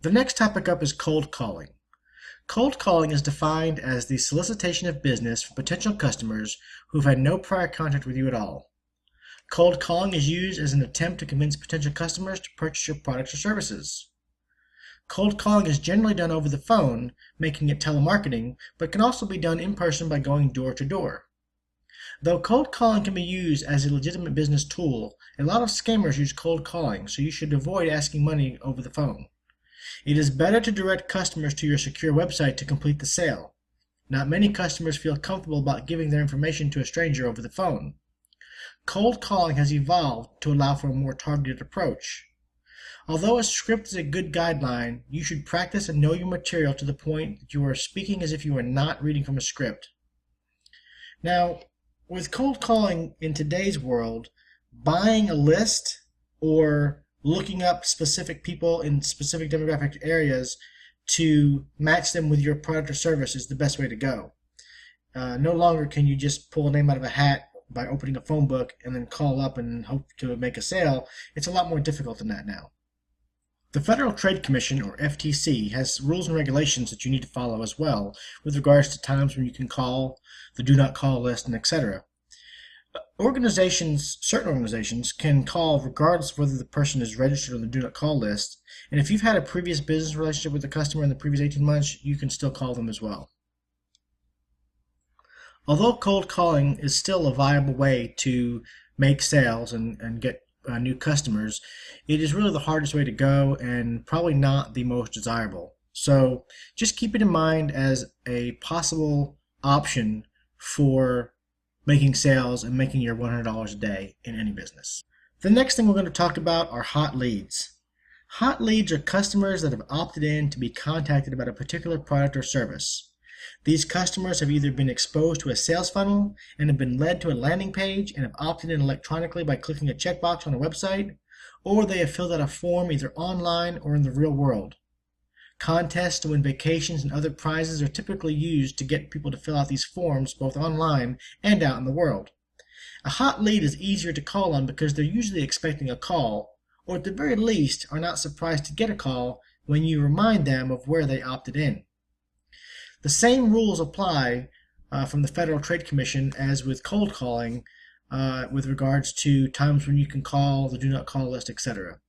The next topic up is cold calling. Cold calling is defined as the solicitation of business from potential customers who have had no prior contact with you at all. Cold calling is used as an attempt to convince potential customers to purchase your products or services. Cold calling is generally done over the phone, making it telemarketing, but can also be done in person by going door to door. Though cold calling can be used as a legitimate business tool, a lot of scammers use cold calling, so you should avoid asking money over the phone. It is better to direct customers to your secure website to complete the sale. Not many customers feel comfortable about giving their information to a stranger over the phone. Cold calling has evolved to allow for a more targeted approach. Although a script is a good guideline, you should practice and know your material to the point that you are speaking as if you are not reading from a script. Now, with cold calling in today's world, buying a list or looking up specific people in specific demographic areas to match them with your product or service is the best way to go. No longer can you just pull a name out of a hat by opening a phone book and then call up and hope to make a sale. It's a lot more difficult than that now. The Federal Trade Commission, or FTC, has rules and regulations that you need to follow as well with regards to times when you can call, the do not call list, and etc. Certain organizations can call regardless of whether the person is registered on the do not call list, and if you've had a previous business relationship with the customer in the previous 18 months, you can still call them as well. Although cold calling is still a viable way to make sales and get new customers, it is really the hardest way to go and probably not the most desirable. So just keep it in mind as a possible option for making sales and making your $100 a day in any business. The next thing we're going to talk about are hot leads. Hot leads are customers that have opted in to be contacted about a particular product or service. These customers have either been exposed to a sales funnel and have been led to a landing page and have opted in electronically by clicking a checkbox on a website, or they have filled out a form either online or in the real world. Contests to win vacations and other prizes are typically used to get people to fill out these forms both online and out in the world. A hot lead is easier to call on because they're usually expecting a call, or at the very least are not surprised to get a call when you remind them of where they opted in. The same rules apply from the Federal Trade Commission as with cold calling with regards to times when you can call, the do not call list, etc.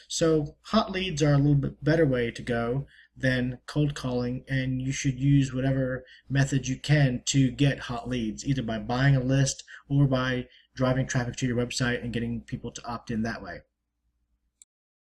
So hot leads are a little bit better way to go than cold calling, and you should use whatever method you can to get hot leads, either by buying a list or by driving traffic to your website and getting people to opt in that way.